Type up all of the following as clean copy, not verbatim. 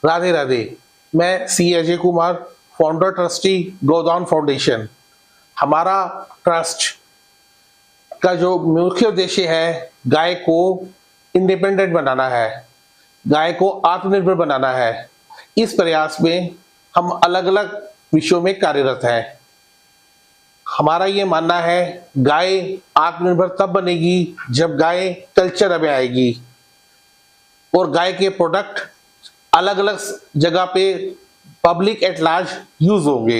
राधे राधे। मैं सी Ajay Kumar, founder trustee गोदान foundation. हमारा trust का जो मुख्य उद्देश्य है, गाय को इंडिपेंडेंट बनाना है, गाय को आत्मनिर्भर बनाना है। इस प्रयास में हम अलग अलग विषयों में कार्यरत हैं। हमारा ये मानना है, गाय आत्मनिर्भर तब बनेगी जब गाय कल्चर में आएगी और गाय के प्रोडक्ट अलग अलग जगह पे पब्लिक एट लार्ज यूज होंगे।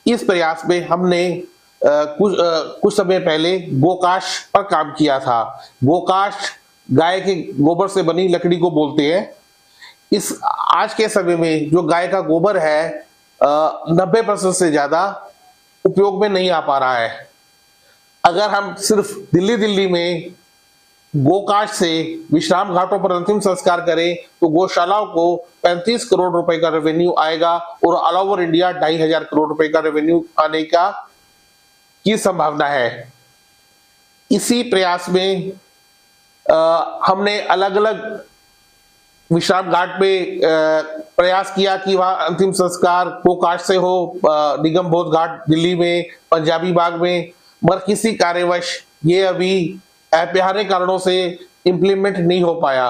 इस प्रयास में हमने कुछ समय पहले गोकाश पर काम किया था। गोकाश गाय के गोबर से बनी लकड़ी को बोलते हैं। इस आज के समय में जो गाय का गोबर है 90% से ज्यादा उपयोग में नहीं आ पा रहा है। अगर हम सिर्फ दिल्ली में गोकाश से विश्राम घाटों पर अंतिम संस्कार करें तो गौशालाओं को 35 करोड़ रुपए का रेवेन्यू आएगा और ऑल ओवर इंडिया 2,500 करोड़ रुपए का रेवेन्यू आने की संभावना है। इसी प्रयास में हमने अलग अलग विश्राम घाट पे प्रयास किया कि वहां अंतिम संस्कार गोकाश से हो, निगम बोध घाट दिल्ली में, पंजाबी बाग में, मगर किसी कार्यवश ये अभी अपरिहार्य कारणों से इंप्लीमेंट नहीं हो पाया।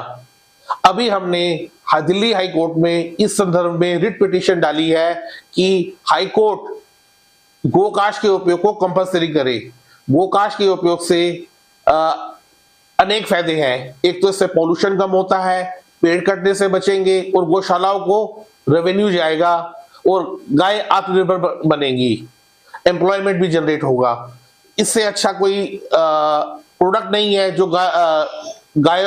अभी हमने दिल्ली हाई कोर्ट में इस संदर्भ में रिट पिटीशन डाली है कि हाई कोर्ट गोकाश के उपयोग को कंपल्सरी करे। गोकाश के उपयोग से अनेक फायदे हैं। एक तो इससे पॉल्यूशन कम होता है, पेड़ कटने से बचेंगे और गौशालाओं को रेवेन्यू जाएगा और गाय आत्मनिर्भर बनेगी, एम्प्लॉयमेंट भी जनरेट होगा। इससे अच्छा कोई प्रोडक्ट नहीं है जो गाय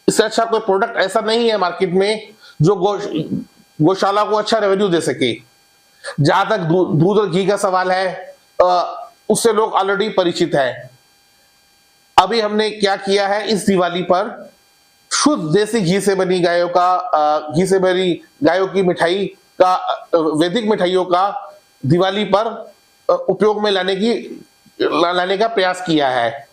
इससे अच्छा कोई प्रोडक्ट ऐसा नहीं है मार्केट में जो गौशाला को अच्छा रेवेन्यू दे सके। जहां तक दूध और घी का सवाल है, उससे लोग ऑलरेडी परिचित है। अभी हमने क्या किया है, इस दिवाली पर शुद्ध देसी घी से बनी घी से बनी गायों की मिठाई का, वैदिक मिठाइयों का दिवाली पर उपयोग में लाने का प्रयास किया है।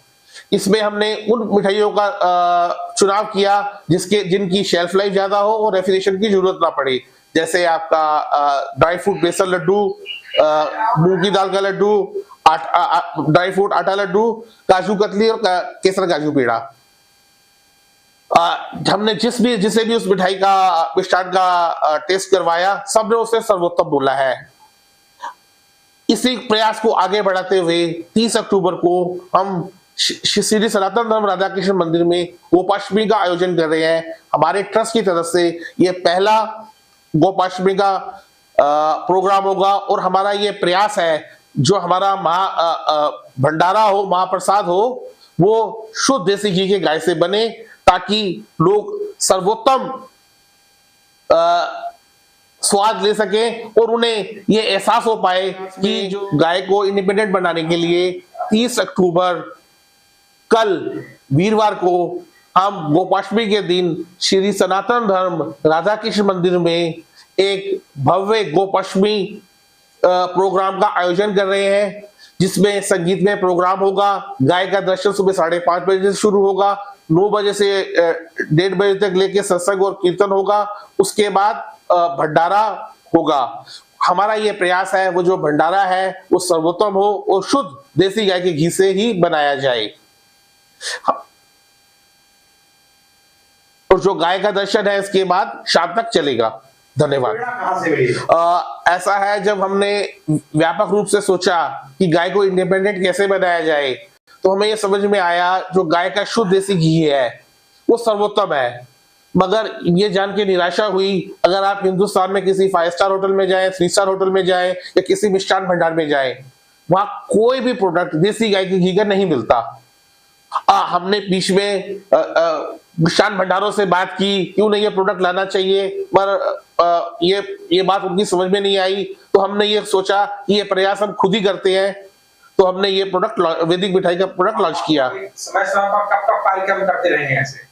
इसमें हमने उन मिठाइयों का चुनाव किया जिनकी शेल्फ लाइफ ज्यादा हो और रेफ्रिजरेशन की जरूरत ना पड़े, जैसे आपका ड्राई फ्रूट बेसन लड्डू, मूंग की दाल का लड्डू, ड्राई फ्रूट आटा लड्डू, काजू कतली और केसर काजू पेड़ा। हमने जिसे भी उस मिठाई का मिष्ठान का टेस्ट करवाया, सबने उसे सर्वोत्तम बोला है। इसी प्रयास को आगे बढ़ाते हुए 30 अक्टूबर को हम श्री सनातन धर्म राधा कृष्ण मंदिर में गोपाष्टमी का आयोजन कर रहे हैं। हमारे ट्रस्ट की तरफ से यह पहला गोपाष्टमी का प्रोग्राम होगा और हमारा ये प्रयास है, जो हमारा भंडारा हो, महाप्रसाद हो, वो शुद्ध देसी घी के गाय से बने, ताकि लोग सर्वोत्तम स्वाद ले सके और उन्हें ये एहसास हो पाए कि जो गाय को इंडिपेंडेंट बनाने के लिए 30 अक्टूबर कल वीरवार को हम गोपाष्टमी के दिन श्री सनातन धर्म राधा कृष्ण मंदिर में एक भव्य गोपाष्टमी प्रोग्राम का आयोजन कर रहे हैं, जिसमें संगीतमय प्रोग्राम होगा। गाय का दर्शन सुबह 5:30 बजे से शुरू होगा, 9 बजे से 1:30 बजे तक लेके सत्संग और कीर्तन होगा। उसके बाद भंडारा होगा। हमारा ये प्रयास है, वो जो भंडारा है वो सर्वोत्तम हो और शुद्ध देसी गाय के घी से ही बनाया जाए। और जो गाय का दर्शन है इसके बाद शाम तक चलेगा। धन्यवाद। ऐसा है, जब हमने व्यापक रूप से सोचा कि गाय को इंडिपेंडेंट कैसे बनाया जाए, तो हमें यह समझ में आया जो गाय का शुद्ध देसी घी है वो सर्वोत्तम है। मगर ये जान के निराशा हुई, अगर आप हिंदुस्तान में किसी 5 स्टार होटल में जाएं, 3 स्टार होटल में जाएं या किसी मिष्ठान भंडार में जाएं, वहां कोई भी प्रोडक्ट देसी गाय के घी का नहीं मिलता। हमने बीच में मिष्ठान भंडारों से बात की, क्यों नहीं ये प्रोडक्ट लाना चाहिए, पर ये बात उनकी समझ में नहीं आई। तो हमने ये सोचा कि ये प्रयास हम खुद ही करते हैं, तो हमने ये प्रोडक्ट, वैदिक मिठाई का प्रोडक्ट लॉन्च किया। समय पर कब कार्यक्रम करते रहेंगे ऐसे?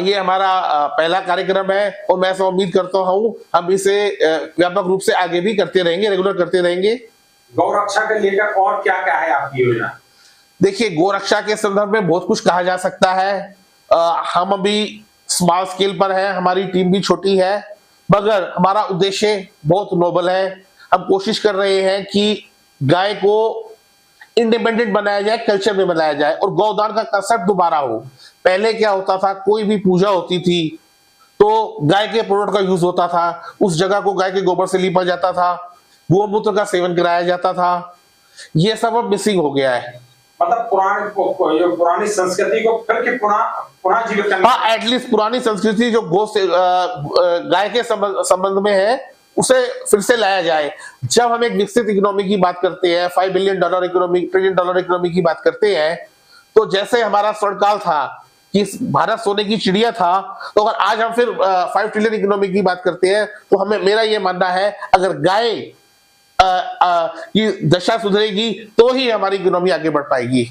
ये हमारा पहला कार्यक्रम है और मैं ऐसा उम्मीद करता हूँ हम इसे व्यापक रूप से आगे भी करते रहेंगे, रेगुलर करते रहेंगे। गौरक्षा के लेकर और क्या क्या है आपकी योजना? देखिए, गौरक्षा के संदर्भ में बहुत कुछ कहा जा सकता है। हम अभी स्मॉल स्केल पर है, हमारी टीम भी छोटी है, मगर हमारा उद्देश्य बहुत नोबल है। हम कोशिश कर रहे हैं कि गाय को इंडिपेंडेंट बनाया जाए, कल्चर में बनाया जाए और गौदान का कंसेप्ट दोबारा हो। पहले क्या होता था, कोई भी पूजा होती थी तो गाय के प्रोडक्ट का यूज होता था, उस जगह को गाय के गोबर से लीपा जाता था, गोमूत्र का सेवन कराया जाता था। ये सब अब मिसिंग हो गया है। मतलब पुरानी संस्कृति को फिर के पुनः पुनः जीवित करना। हाँ, एटलीस्ट पुरानी संस्कृति जो गौ से गाय के संबंध में है उसे फिर से लाया जाए। जब हम एक विकसित इकोनॉमी की बात करते हैं, $5 बिलियन इकोनॉमी, $1 ट्रिलियन इकोनॉमी की बात करते हैं, तो जैसे हमारा स्वर्णकाल था कि भारत सोने की चिड़िया था, तो अगर आज हम फिर 5 ट्रिलियन इकोनॉमी की बात करते हैं तो हमें, मेरा ये मानना है, अगर गाय की दशा सुधरेगी तो ही हमारी इकोनॉमी आगे बढ़ पाएगी।